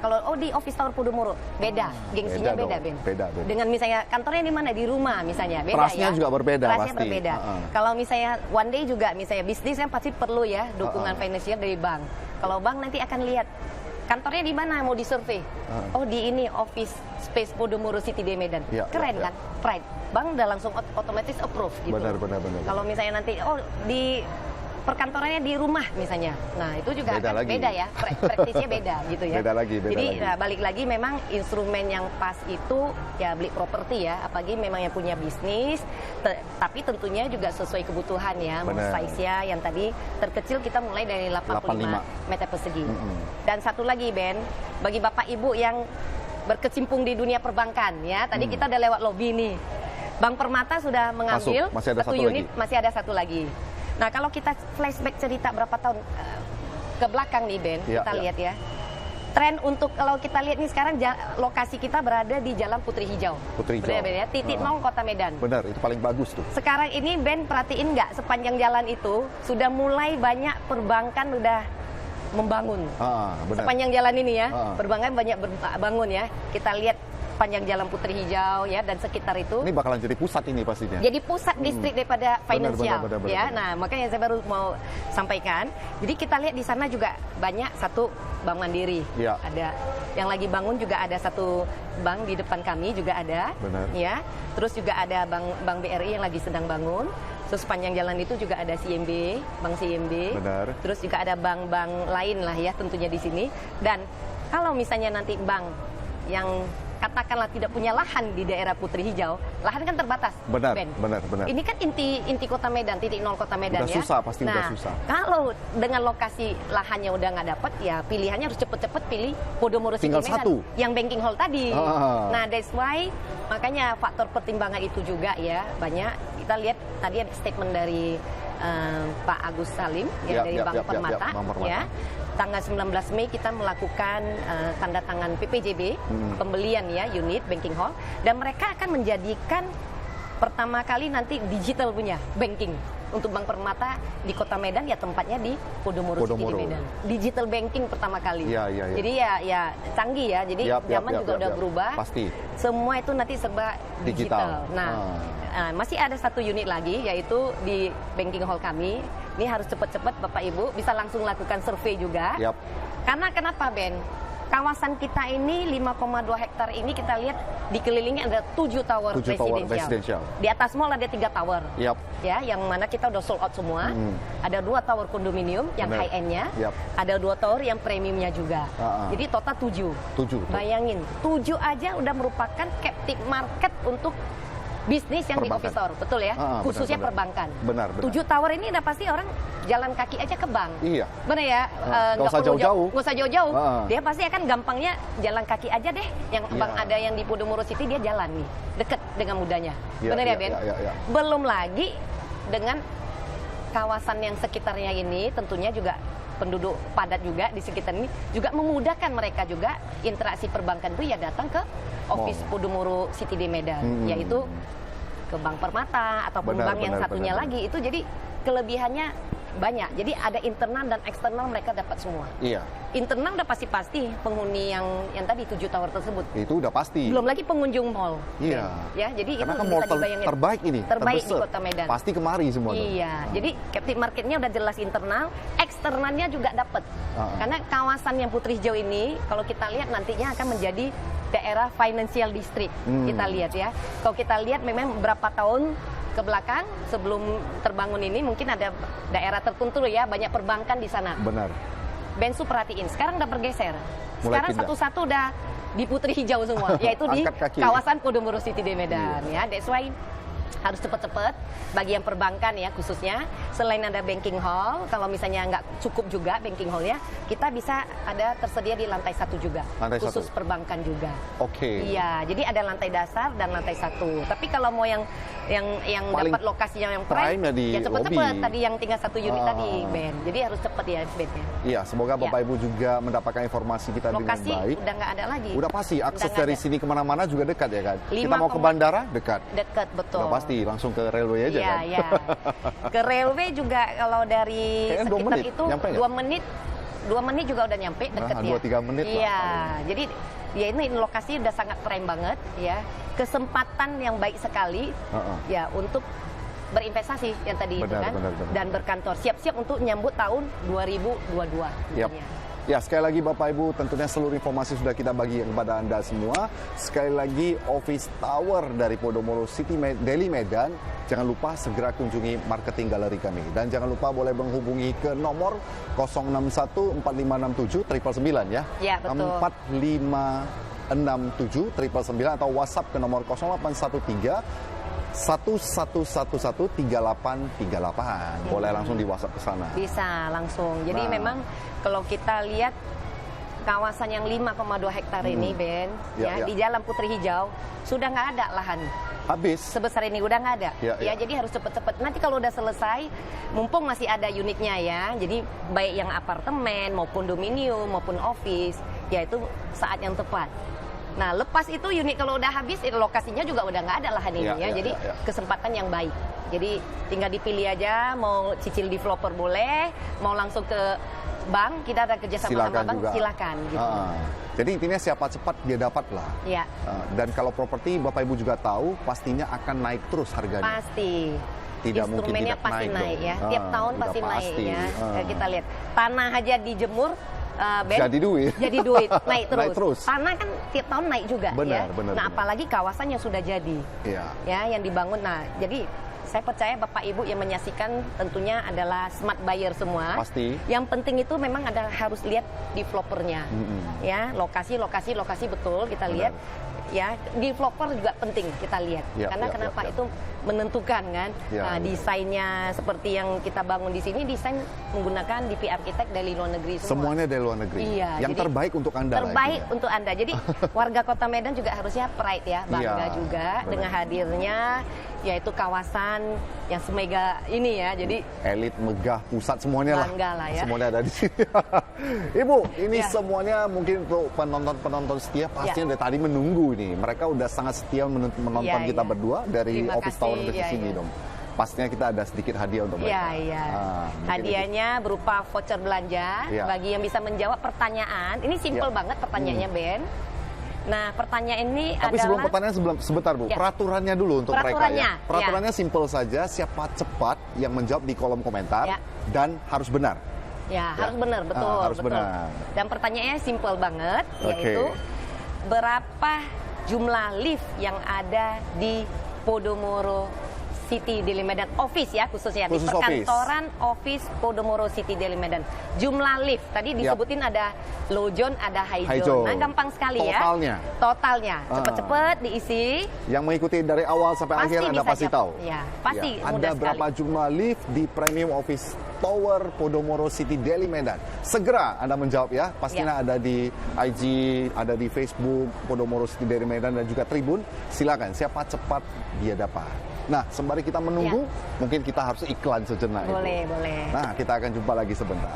Kalau di Office Tower Podomoro, beda. Gengsinya beda, Ben. Beda. Dengan misalnya kantornya di mana? Di rumah misalnya, beda Trustnya juga berbeda pasti. Berbeda. Kalau misalnya one day juga misalnya bisnis yang pasti perlu ya dukungan finansial dari bank. Kalau bank nanti akan lihat kantornya di mana mau disurvei. Oh di ini office space Podomoro City di Medan. Keren kan? Pride. Bank udah langsung otomatis approve gitu. Benar. Kalau misalnya nanti di perkantorannya di rumah misalnya. Nah, itu juga beda ya. Praktisnya beda gitu ya. Beda lagi. Nah, balik lagi memang instrumen yang pas itu ya beli properti ya, apalagi memang yang punya bisnis, tapi tentunya juga sesuai kebutuhan ya. Size-nya yang tadi terkecil kita mulai dari 85 meter persegi. Dan satu lagi Ben, bagi Bapak Ibu yang berkecimpung di dunia perbankan ya. Tadi kita udah lewat lobby nih. Bank Permata sudah mengambil satu unit, masih ada satu lagi. Nah, kalau kita flashback cerita berapa tahun ke belakang nih Ben, kita lihat ya. Tren untuk kalau kita lihat nih sekarang lokasi kita berada di Jalan Putri Hijau. Benar ya, titik 0 Kota Medan. Benar, itu paling bagus tuh. Sekarang ini Ben perhatiin nggak sepanjang jalan itu sudah mulai banyak perbankan udah membangun. Sepanjang jalan ini ya, perbankan banyak bangun ya. Kita lihat panjang Jalan Putri Hijau ya dan sekitar itu. Ini bakalan jadi pusat ini pastinya. Jadi pusat distrik daripada finansial ya. Nah, makanya saya baru mau sampaikan. Jadi kita lihat di sana juga banyak satu Bank Mandiri. Ada yang lagi bangun juga ada satu bank di depan kami juga ada. Ya. Terus juga ada Bank BRI yang lagi sedang bangun. Terus sepanjang jalan itu juga ada CIMB, Bank CIMB. Terus juga ada bank-bank lain lah ya tentunya di sini. Dan kalau misalnya nanti bank yang katakanlah tidak punya lahan di daerah Putri Hijau, lahan kan terbatas. Benar. Ini kan inti Kota Medan, titik 0 Kota Medan udah susah, pasti udah susah. Kalau dengan lokasi lahannya udah nggak dapat, ya pilihannya harus cepet-cepet pilih Podomoro City Medan, yang banking hall tadi. Nah, that's why makanya faktor pertimbangan itu juga ya banyak. Kita lihat tadi ada statement dari Pak Agus Salim dari Bank Permata. Ya. Tanggal 19 Mei kita melakukan tanda tangan PPJB, pembelian ya unit banking hall, dan mereka akan menjadikan pertama kali nanti digital punya banking untuk Bank Permata di Kota Medan ya tempatnya di Podomoro City di Medan. Digital banking pertama kali. Iya. Jadi ya canggih ya. Jadi zaman juga udah berubah. Pasti. Semua itu nanti serba digital. Nah, masih ada satu unit lagi yaitu di banking hall kami. Ini harus cepat-cepat Bapak Ibu bisa langsung lakukan survei juga. Karena kenapa Ben? Kawasan kita ini 5,2 hektar ini kita lihat dikelilingi ada 7 tower residential. Di atas mall ada 3 tower. Ya, yang mana kita udah sold out semua. Ada 2 tower kondominium yang high end-nya. Ada 2 tower yang premiumnya juga. Jadi total 7. Bayangin, 7 aja udah merupakan captive market untuk bisnis yang di office tower, betul ya? Khususnya perbankan. 7 tower ini udah pasti orang jalan kaki aja ke bank. Iya. Benar ya? Nggak usah jauh-jauh. Nggak usah jauh-jauh. Dia pasti akan gampangnya jalan kaki aja deh. Yang bank ada yang di Podomoro City dia jalan nih, deket dengan mudahnya. Benar ya Ben? Belum lagi dengan kawasan yang sekitarnya ini, tentunya juga penduduk padat juga di sekitar ini juga memudahkan mereka juga interaksi perbankan itu ya datang ke office Podomoro City di Medan, yaitu ke Bank Permata ataupun bank yang satunya lagi. Itu jadi kelebihannya banyak. Jadi ada internal dan eksternal mereka dapat semua. Internal udah pasti penghuni yang tadi 7 tower tersebut. Itu udah pasti. Belum lagi pengunjung mall. Ya, jadi karena itu kan mall terbaik ini. Terbaik di Kota Medan. Pasti kemari semua. Jadi captive marketnya udah jelas internal, eksternalnya juga dapat. Karena kawasan yang Putri Hijau ini, kalau kita lihat nantinya akan menjadi daerah financial district. Kita lihat ya. Kalau kita lihat memang beberapa tahun ke belakang sebelum terbangun ini mungkin ada daerah tertentu ya banyak perbankan di sana. Benar. Bensu perhatiin, sekarang udah bergeser. Sekarang satu-satu udah di Putri Hijau semua, yaitu di kawasan Podomoro City di Medan. Ya, that's why harus cepat-cepat bagi yang perbankan ya khususnya. Selain ada banking hall, kalau misalnya nggak cukup juga banking hallnya, kita bisa ada tersedia di lantai 1 juga, khusus perbankan juga. Iya, jadi ada lantai dasar dan lantai 1. Tapi kalau mau yang dapat lokasinya yang prime ya cepat-cepat tadi yang tinggal 1 unit tadi Ben. Jadi harus cepat ya Ben-nya. Iya, semoga Bapak Ibu juga mendapatkan informasi kita lokasi dengan baik. Udah nggak ada lagi. Udah pasti akses dari sini kemana-mana juga dekat ya kan. Kita mau ke bandara dekat. Dekat betul. Udah pasti langsung ke railway aja kan. Iya. Ke railway juga kalau dari sekitar itu 2 menit juga udah nyampe dekat ya. 2-3 menit lah. Iya. Jadi ya ini lokasi udah sangat prime banget ya. Kesempatan yang baik sekali ya untuk berinvestasi yang tadi itu kan dan berkantor siap-siap untuk nyambut tahun 2022. Ya, sekali lagi Bapak Ibu, tentunya seluruh informasi sudah kita bagi kepada Anda semua. Sekali lagi, Office Tower dari Podomoro City Daily Medan, jangan lupa segera kunjungi marketing galeri kami. Dan jangan lupa boleh menghubungi ke nomor 061 4567 999 ya. Ya, betul. 4567 999 atau WhatsApp ke nomor 0813 11113838. Boleh langsung di WhatsApp ke sana. Bisa langsung. Jadi memang kalau kita lihat kawasan yang 5,2 hektar ini Ben, di Jalan Putri Hijau sudah nggak ada lahan. Habis. Sebesar ini udah nggak ada. Ya, jadi harus cepet-cepet. Nanti kalau udah selesai, mumpung masih ada unitnya ya. Jadi baik yang apartemen maupun dominium maupun office, ya itu saat yang tepat. Nah, lepas itu unit kalau udah habis, lokasinya juga udah nggak ada lahan ini ya. Jadi kesempatan yang baik. Jadi tinggal dipilih aja, mau cicil developer boleh, mau langsung ke bank, kita ada kerjasama sama bank, silakan. Gitu. Jadi intinya siapa cepat dia dapat lah. Dan kalau properti Bapak Ibu juga tahu, pastinya akan naik terus harganya. Pasti. Tidak mungkin tidak pasti naik ya. dong. Tiap tahun pasti naik ya. Kita lihat tanah aja dijemur. Jadi duit. Naik terus. Tanah kan tiap tahun naik juga benar. Nah, apalagi kawasan yang sudah jadi. Ya, yang dibangun. Nah, jadi saya percaya Bapak Ibu yang menyaksikan tentunya adalah smart buyer semua. Pasti. Yang penting itu memang harus lihat developernya. Ya, lokasi betul kita lihat. Ya, developer juga penting kita lihat. Karena kenapa itu menentukan kan. Nah, desainnya seperti yang kita bangun di sini, desain menggunakan DP Architect dari luar negeri semua. Semuanya dari luar negeri. Yang terbaik untuk Anda. Terbaik untuk Anda. Jadi warga Kota Medan juga harusnya pride ya, bangga juga dengan hadirnya yaitu kawasan yang semega ini ya. Jadi elit, megah, pusat semuanya bangga lah ya. Semuanya ada di sini. Ibu, ini semuanya mungkin untuk penonton setia pastinya dari tadi menunggu ini. Mereka udah sangat setia menonton kita berdua dari Office Tower ke sini dong. pastinya kita ada sedikit hadiah untuk mereka. Iya. Mungkin Hadiahnya berupa voucher belanja Iya. bagi yang bisa menjawab pertanyaan. Ini simple Iya. banget pertanyaannya, Ben. Nah, pertanyaan ini Tapi sebelum adalah pertanyaan sebentar Bu, Ya. peraturannya dulu untuk mereka Peraturannya, ya. Peraturannya simple saja, siapa cepat yang menjawab di kolom komentar Ya. dan harus benar. ya harus benar, betul, harus betul. benar. Dan pertanyaannya simple banget, Oke. yaitu berapa jumlah lift yang ada di Podomoro City Deli Medan Office ya, khususnya Khusus di perkantoran office Podomoro City Deli Medan. Jumlah lift tadi disebutin ada low zone, ada high High zone. zone. Nah, gampang sekali Totalnya. ya. Totalnya. Cepet-cepet diisi. Yang mengikuti dari awal sampai Pasti akhir Anda bisa pasti jawab. tahu. Ya, pasti Ya. mudah Ada sekali. berapa jumlah lift di Premium Office Tower Podomoro City Deli Medan? Segera Anda menjawab ya. Pastinya ada di IG, ada di Facebook Podomoro City Deli Medan dan juga Tribun. Silakan, siapa cepat dia dapat. Nah, sembari kita menunggu, mungkin kita harus iklan sejenak. Boleh, Ibu. boleh. Nah, kita akan jumpa lagi sebentar.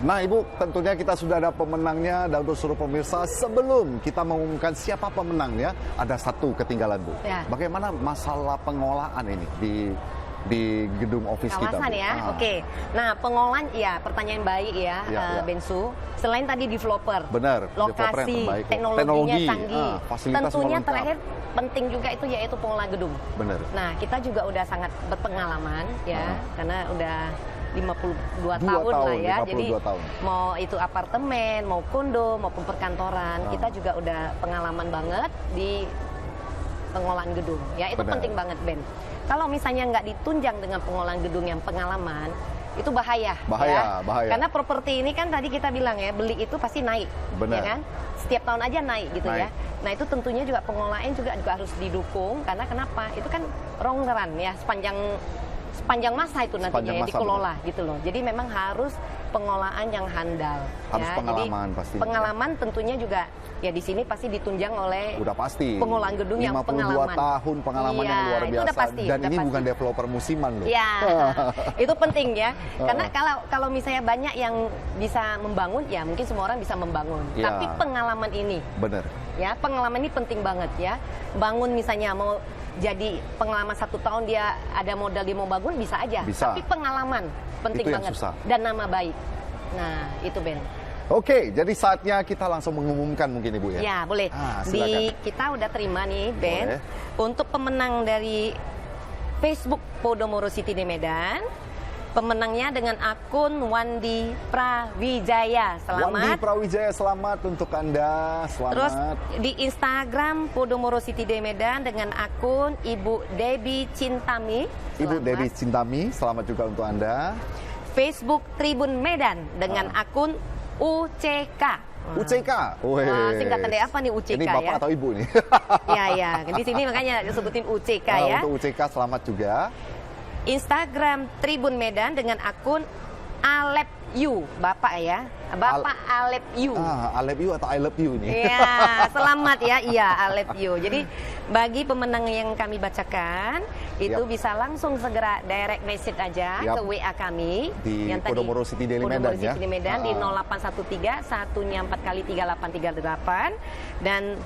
Nah Ibu, tentunya kita sudah ada pemenangnya dan untuk seluruh pemirsa sebelum kita mengumumkan siapa pemenangnya, ada satu ketinggalan Bu. Ya. Bagaimana masalah pengolahan ini di gedung office kita? Kawasan Bu? ya, oke. Nah, pengolahan ya pertanyaan baik ya, Ya. Bensu. Selain tadi developer, Benar, developer yang lokasi, terbaik. teknologinya Teknologi, canggih. fasilitas Tentunya semua lengkap. terakhir penting juga itu yaitu pengelola gedung. Benar. Nah, kita juga udah sangat berpengalaman ya, karena udah 52 tahun lah ya. 52 Jadi tahun. mau itu apartemen, mau kondo, maupun perkantoran, kita juga udah pengalaman banget di pengolahan gedung. Ya, itu Benar. penting banget, Ben. Kalau misalnya nggak ditunjang dengan pengolahan gedung yang pengalaman, itu bahaya. Bahaya, ya. bahaya. Karena properti ini kan tadi kita bilang ya, beli itu pasti naik. Benar. Ya kan? Setiap tahun aja naik gitu Naik. ya. Nah, itu tentunya juga pengelolaan juga harus didukung. Karena kenapa? Itu kan long run ya, sepanjang masa itu nantinya Sepanjang ya, masa, dikelola gitu loh. Jadi memang harus pengelolaan yang handal. Harus ya. pengalaman Jadi, pastinya. pengalaman tentunya juga ya di sini pasti ditunjang oleh Udah pasti. pengelolaan gedung yang 52 pengalaman. tahun pengalaman Iya, yang luar itu biasa. udah pasti, Dan udah ini pasti. bukan developer musiman loh. Ya, itu penting ya. Karena kalau misalnya banyak yang bisa membangun, ya mungkin semua orang bisa membangun. Ya. Tapi pengalaman ini, Bener. ya pengalaman ini penting banget ya. Bangun misalnya mau jadi pengalaman 1 tahun dia ada modal dia mau bangun bisa aja. Bisa. Tapi pengalaman penting Itu yang banget susah. dan nama baik. Nah itu Ben. Oke, jadi saatnya kita langsung mengumumkan mungkin Ibu ya. Ya boleh. Silakan. Kita udah terima nih Ben. Boleh. Untuk pemenang dari Facebook Podomoro City di Medan. Pemenangnya dengan akun Wandi Prawijaya. Wandi Selamat. Prawijaya, selamat untuk Anda. Selamat. Terus di Instagram Podomoro City de Medan dengan akun Ibu Debbie Cintami. Ibu Selamat. Debbie Cintami, selamat juga untuk Anda. Facebook Tribun Medan dengan akun UCK. UCK. Weh. Wah, singkatan dari apa nih UCK Ini Bapak ya? atau Ibu nih? Ya. Di sini makanya disebutin UCK ya. Untuk UCK selamat juga. Instagram Tribun Medan dengan akun Alep You, Bapak ya. Bapak Alep You. I love you atau I love you nih? Ya, selamat ya. Iya, Alep You. Jadi bagi pemenang yang kami bacakan itu Yap. bisa langsung segera direct message aja Yap. ke WA kami Di yang tadi Podomoro City Daily Podomoro Medan ya. City Medan di 0813 1-nya 4 kali 3838 dan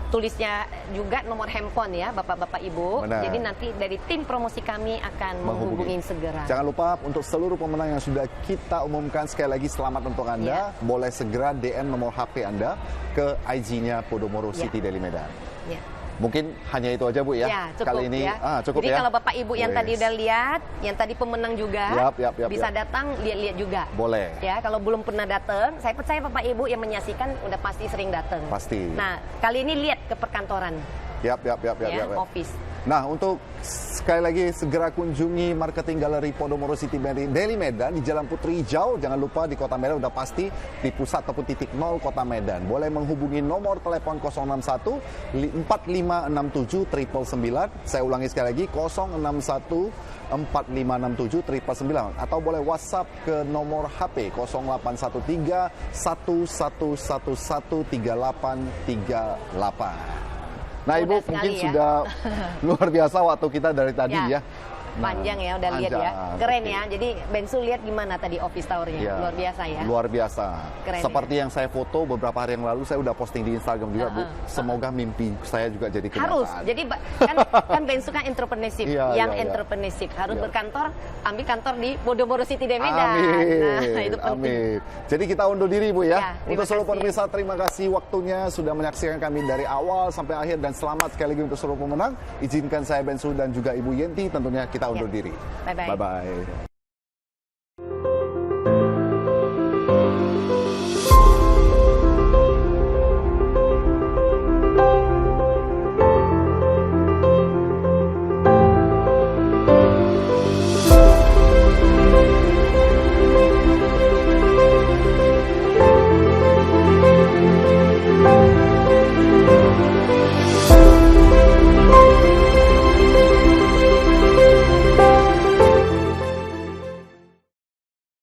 tulisnya juga nomor handphone ya Bapak-bapak Ibu. Benar. Jadi nanti dari tim promosi kami akan menghubungi segera. Jangan lupa untuk seluruh pemenang yang sudah kita umumkan, sekali lagi selamat untuk Anda. Boleh segera DM nomor HP Anda ke IG-nya Podomoro Ya. City Daily Medan. Ya. Mungkin hanya itu aja Bu ya. Ya, cukup Kali ini ya. cukup Jadi ya. kalau Bapak Ibu yang tadi Wes. udah lihat, yang tadi pemenang juga, Yap, bisa datang lihat-lihat juga. Boleh. Ya, kalau belum pernah datang, saya percaya Bapak Ibu yang menyaksikan udah pasti sering datang. Pasti. Nah, kali ini lihat ke perkantoran, Yap. ya, office. Nah, untuk sekali lagi segera kunjungi marketing galeri Podomoro City Daily Medan di Jalan Putri Hijau. Jangan lupa di Kota Medan udah pasti di pusat ataupun titik 0 Kota Medan. Boleh menghubungi nomor telepon 061 4567 999. Saya ulangi sekali lagi 061 4567 999 atau boleh WhatsApp ke nomor HP 0813 1111 3838. Nah, Ibu Mudah mungkin sekali ya. sudah luar biasa waktu kita dari tadi ya. Panjang ya, udah lihat ya. panjang, Keren oke. ya. Jadi Bensu lihat gimana tadi office tower-nya. Iya. Luar biasa ya. Luar biasa. Keren Seperti yang saya foto beberapa hari yang lalu, saya udah posting di Instagram juga, Bu. Semoga mimpi saya juga jadi kenyataan. Harus. Jadi kan Bensu kan entrepreneurship, Iya, yang iya. entrepreneurship harus Iya. berkantor, ambil kantor di Podomoro City de Medan. Amin. Nah, itu penting. Amin. Jadi kita undur diri, Bu ya. Ya, terima Untuk seluruh kasih. pemirsa, terima kasih waktunya sudah menyaksikan kami dari awal sampai akhir, dan selamat sekali lagi untuk seluruh pemenang. Izinkan saya Bensu dan juga Ibu Yenti tentunya kita undur Ya. diri. Bye-bye. Bye-bye.